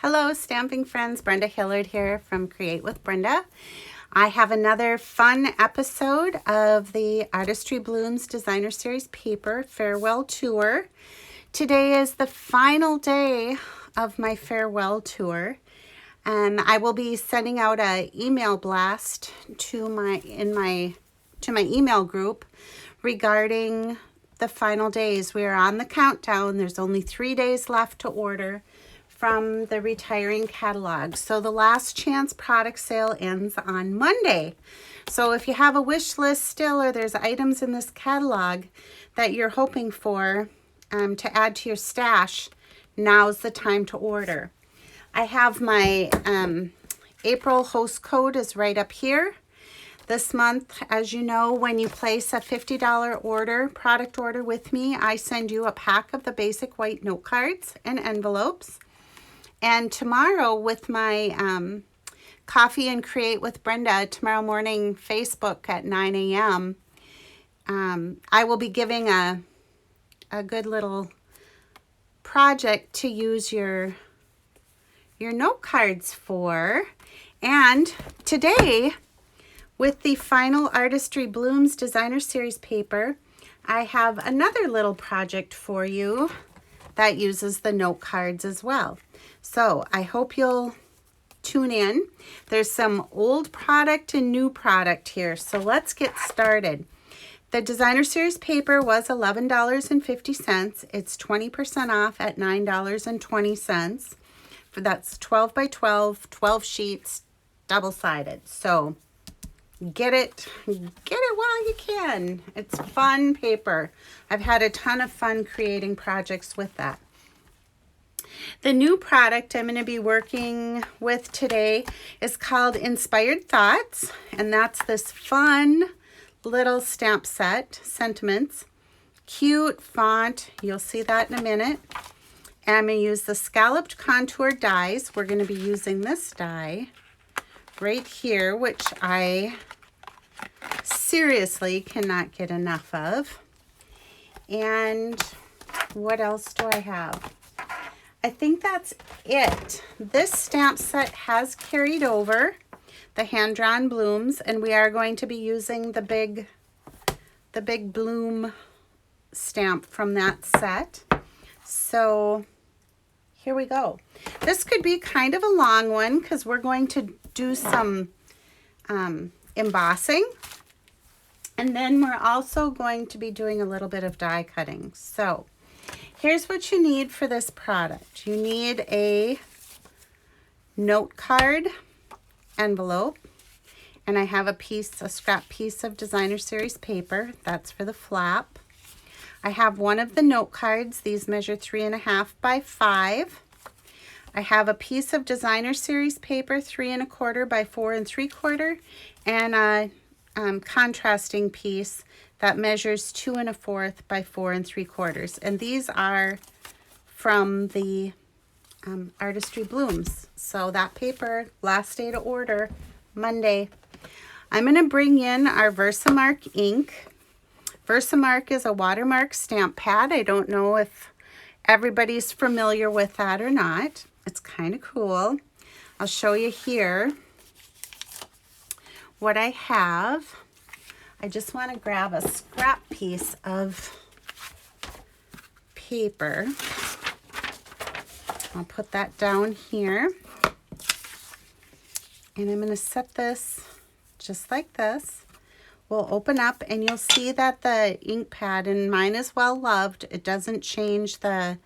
Hello, stamping friends. Brenda Hillard here from Create with Brenda. I have another fun episode of the Artistry Blooms Designer Series paper farewell tour. Today is the final day of my farewell tour, and I will be sending out an email blast to my email group regarding the final days. We are on the countdown. There's only 3 days left to order from the retiring catalog. So the last chance product sale ends on Monday. So if you have a wish list still, or there's items in this catalog that you're hoping for to add to your stash, now's the time to order. I have my April host code is right up here. This month, as you know, when you place a $50 product order with me, I send you a pack of the basic white note cards and envelopes. And tomorrow with my Coffee and Create with Brenda, tomorrow morning, Facebook at 9 a.m., I will be giving a good little project to use your note cards for. And today, with the final Artistry Blooms Designer Series paper, I have another little project for you that uses the note cards as well. So I hope you'll tune in. There's some old product and new product here. So let's get started. The Designer Series paper was $11.50. It's 20% off at $9.20. That's 12 by 12, 12 sheets, double-sided. So get it while you can. It's fun paper. I've had a ton of fun creating projects with that. The new product I'm going to be working with today is called Inspired Thoughts, and that's this fun little stamp set, Sentiments. Cute font. You'll see that in a minute. And I'm going to use the scalloped contour dies. We're going to be using this die right here, which I seriously cannot get enough of. And what else do I have? I think that's it. This stamp set has carried over the hand-drawn blooms, and we are going to be using the big bloom stamp from that set. So here we go. This could be kind of a long one because we're going to do some embossing, and then we're also going to be doing a little bit of die cutting. So here's what you need for this product. You need a note card envelope, and I have a scrap piece of Designer Series paper. That's for the flap. I have one of the note cards. These measure 3.5 by 5. I have a piece of Designer Series paper, 3 1/4 by 4 3/4, and a contrasting piece that measures 2 1/4 by 4 3/4. And these are from the Artistry Blooms. So that paper, last day to order, Monday. I'm going to bring in our Versamark ink. Versamark is a watermark stamp pad. I don't know if everybody's familiar with that or not. It's kind of cool. I'll show you here what I have. I just want to grab a scrap piece of paper. I'll put that down here. And I'm going to set this just like this. We'll open up and you'll see that the ink pad, and mine is well loved. It doesn't change the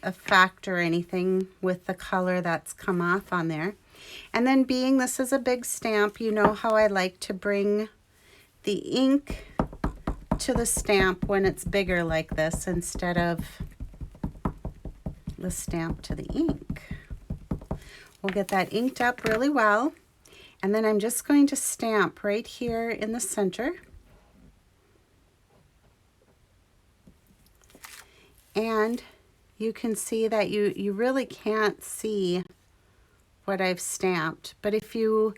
effect or anything with the color that's come off on there. And then being this is a big stamp, you know how I like to bring the ink to the stamp when it's bigger like this instead of the stamp to the ink. We'll get that inked up really well. And then I'm just going to stamp right here in the center. And you can see that you really can't see what I've stamped. But if you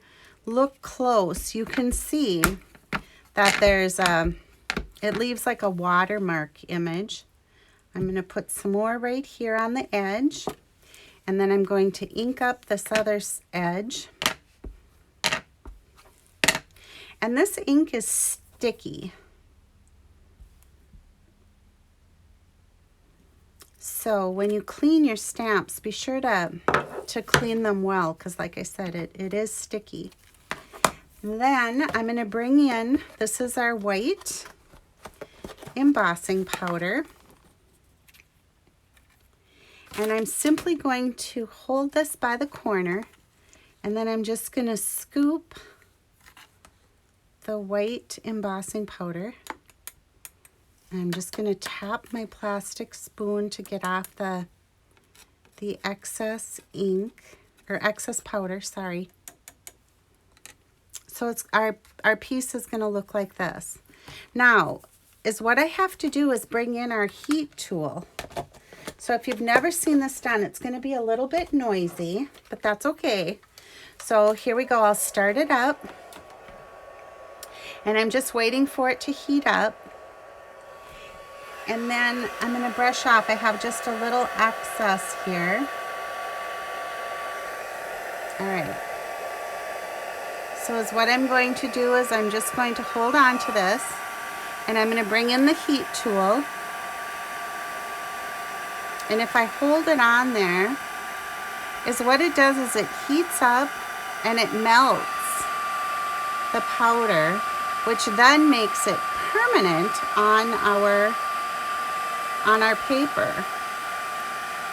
look close, you can see that there's it leaves like a watermark image. I'm going to put some more right here on the edge. And then I'm going to ink up this other edge. And this ink is sticky. So when you clean your stamps, be sure to clean them well, because like I said, it is sticky. Then I'm going to bring in, this is our white embossing powder. And I'm simply going to hold this by the corner, and then I'm just going to scoop the white embossing powder. I'm just going to tap my plastic spoon to get off the excess ink, or excess powder, sorry. So it's our piece is going to look like this. Now, what I have to do is bring in our heat tool. So if you've never seen this done, it's going to be a little bit noisy, but that's okay. So here we go. I'll start it up. And I'm just waiting for it to heat up. And then I'm going to brush off. I have just a little excess here. All right. So what I'm going to do is I'm just going to hold on to this, and I'm going to bring in the heat tool. And if I hold it on there, what it does is it heats up and it melts the powder, which then makes it permanent on our paper.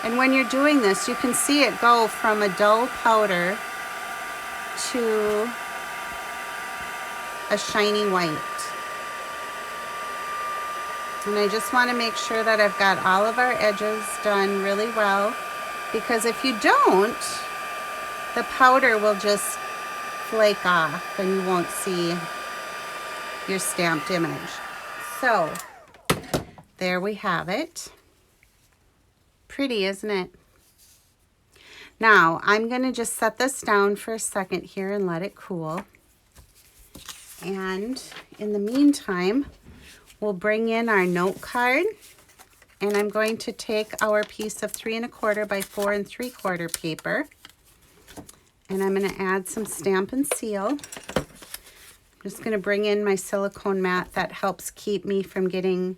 And when you're doing this, you can see it go from a dull powder to a shiny white. And I just want to make sure that I've got all of our edges done really well, because if you don't, the powder will just flake off and you won't see your stamped image. So there we have it. Pretty, isn't it? Now I'm going to just set this down for a second here and let it cool. And in the meantime, we'll bring in our note card, and I'm going to take our piece of 3 1/4 by 4 3/4 paper, and I'm going to add some Stampin' Seal. I'm just going to bring in my silicone mat that helps keep me from getting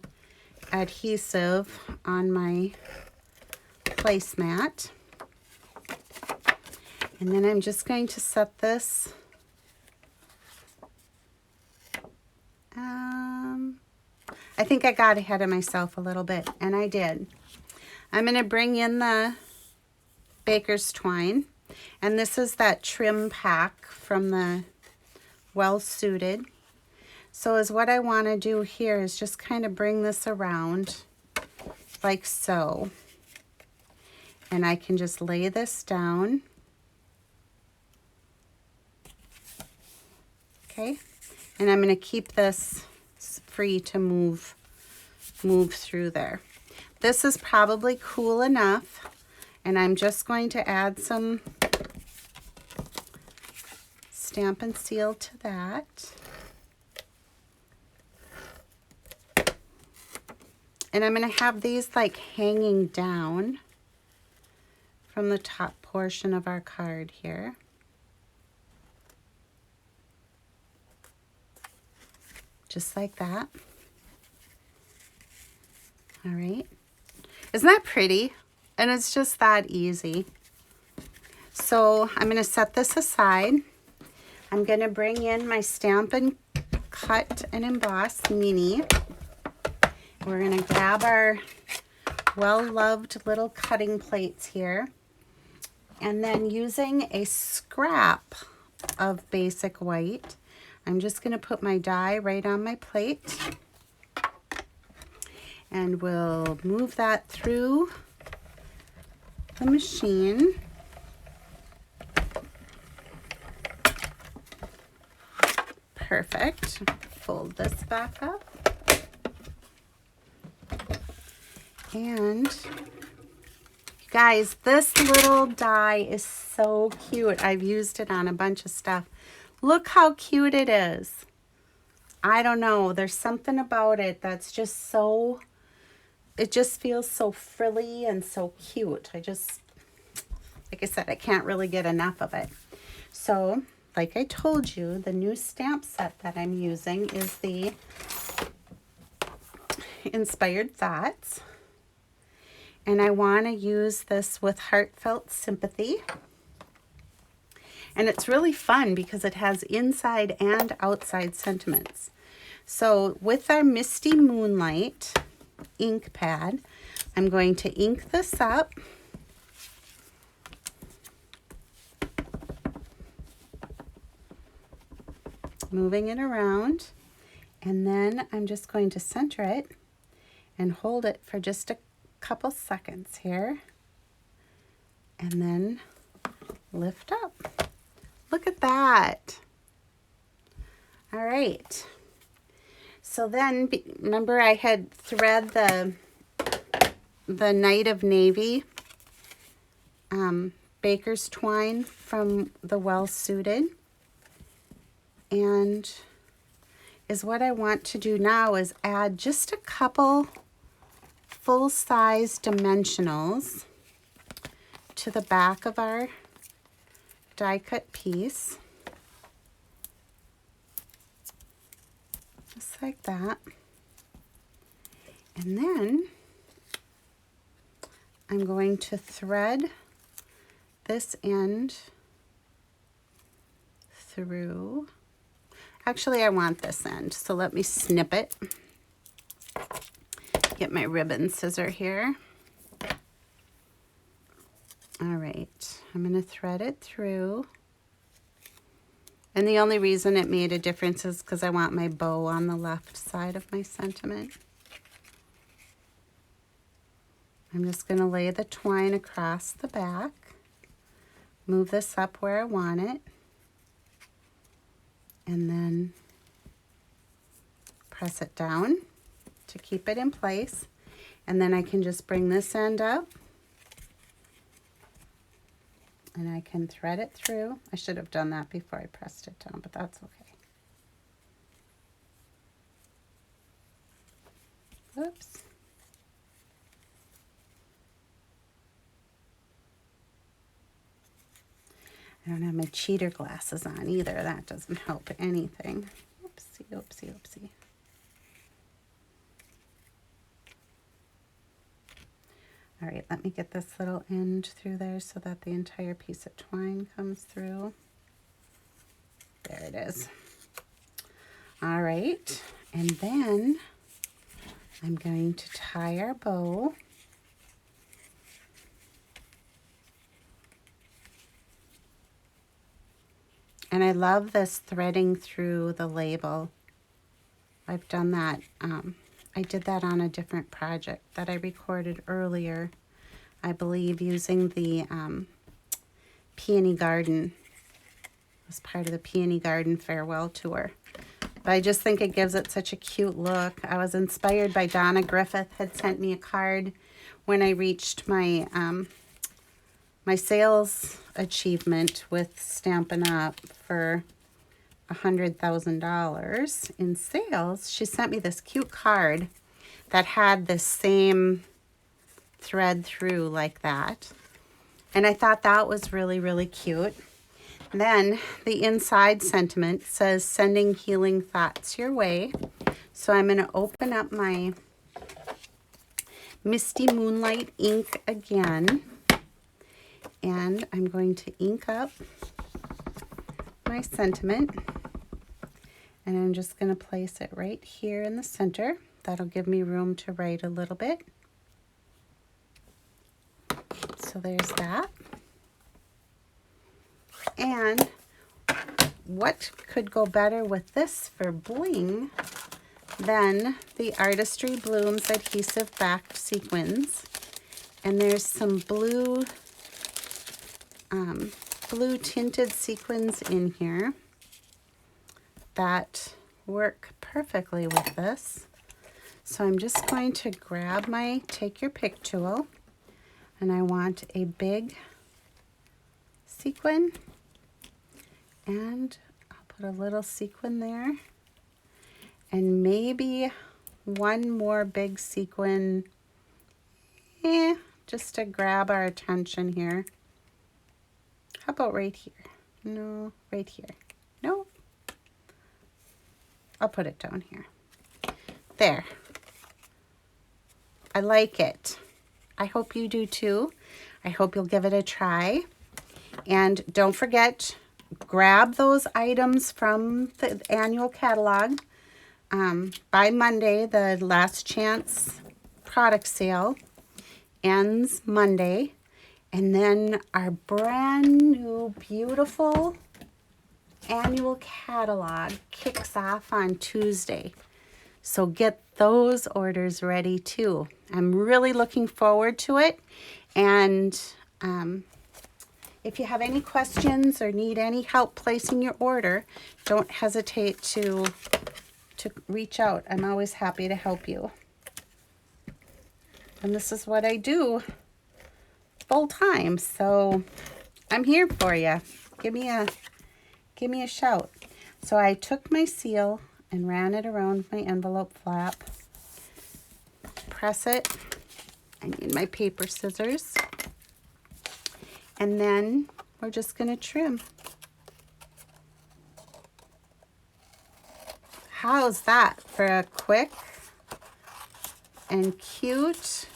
adhesive on my placemat. And then I'm just going to set this I think I got ahead of myself a little bit, and I did. I'm going to bring in the baker's twine, and this is that trim pack from the Well Suited. So what I want to do here is just kind of bring this around like so, and I can just lay this down. Okay, and I'm going to keep this free to move through there. This is probably cool enough, and I'm just going to add some Stampin' Seal to that. And I'm going to have these like hanging down from the top portion of our card here. Just like that. All right. Isn't that pretty? And it's just that easy. So I'm going to set this aside. I'm going to bring in my Stampin' Cut and Emboss Mini. We're going to grab our well-loved little cutting plates here. And then using a scrap of basic white, I'm just going to put my die right on my plate, and we'll move that through the machine. Perfect. Fold this back up. And you guys, this little die is so cute. I've used it on a bunch of stuff. Look how cute it is. I don't know. There's something about it that's just so, it just feels so frilly and so cute. like I said, I can't really get enough of it. So, like I told you, the new stamp set that I'm using is the Inspired Thoughts. And I want to use this with Heartfelt Sympathy. And it's really fun because it has inside and outside sentiments. So with our Misty Moonlight ink pad, I'm going to ink this up. Moving it around. And then I'm just going to center it and hold it for just a couple seconds here. And then lift up. Look at that. All right. So then, remember I had thread the Night of Navy baker's twine from the Well Suited. And is what I want to do now is add just a couple full-size dimensionals to the back of our die cut piece. Just like that. And then I'm going to thread this end through. Actually, I want this end, so let me snip it. Get my ribbon scissor here. All right, I'm going to thread it through. And the only reason it made a difference is because I want my bow on the left side of my sentiment. I'm just going to lay the twine across the back. Move this up where I want it. And then press it down to keep it in place. And then I can just bring this end up. And I can thread it through. I should have done that before I pressed it down, but that's okay. Oops. I don't have my cheater glasses on either. That doesn't help anything. Oopsie, oopsie, oopsie. All right, let me get this little end through there so that the entire piece of twine comes through. There it is. All right, and then I'm going to tie our bow. And I love this threading through the label. I've done that. I did that on a different project that I recorded earlier, I believe, using the Peony Garden. It was part of the Peony Garden farewell tour. But I just think it gives it such a cute look. I was inspired by Donna Griffith had sent me a card when I reached my my sales achievement with Stampin' Up for $100,000 in sales. She sent me this cute card that had the same thread through like that. And I thought that was really, really cute. Then the inside sentiment says, sending healing thoughts your way. So I'm going to open up my Misty Moonlight ink again. And I'm going to ink up my sentiment. And I'm just going to place it right here in the center. That'll give me room to write a little bit. So there's that. And what could go better with this for bling than the Artistry Blooms adhesive back sequins. And there's some blue tinted sequins in here that work perfectly with this. So I'm just going to grab my Take Your Pick tool, and I want a big sequin, and I'll put a little sequin there, and maybe one more big sequin, just to grab our attention here. How about right here? No, right here. No. I'll put it down here. There. I like it. I hope you do too. I hope you'll give it a try. And don't forget, grab those items from the annual catalog. By Monday, the last chance product sale ends Monday. And then our brand new, beautiful annual catalog kicks off on Tuesday. So get those orders ready too. I'm really looking forward to it. And if you have any questions or need any help placing your order, don't hesitate to reach out. I'm always happy to help you. And this is what I do full time, so I'm here for you. Give me a shout. So I took my seal and ran it around my envelope flap. Press it. I need my paper scissors. And then we're just going to trim. How's that for a quick and cute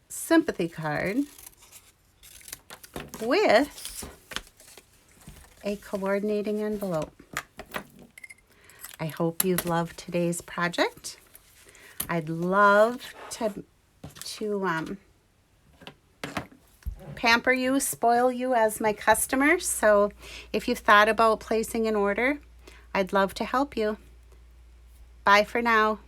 sympathy card with a coordinating envelope? I hope you've loved today's project. I'd love to pamper you, spoil you as my customer. So if you've thought about placing an order, I'd love to help you. Bye for now.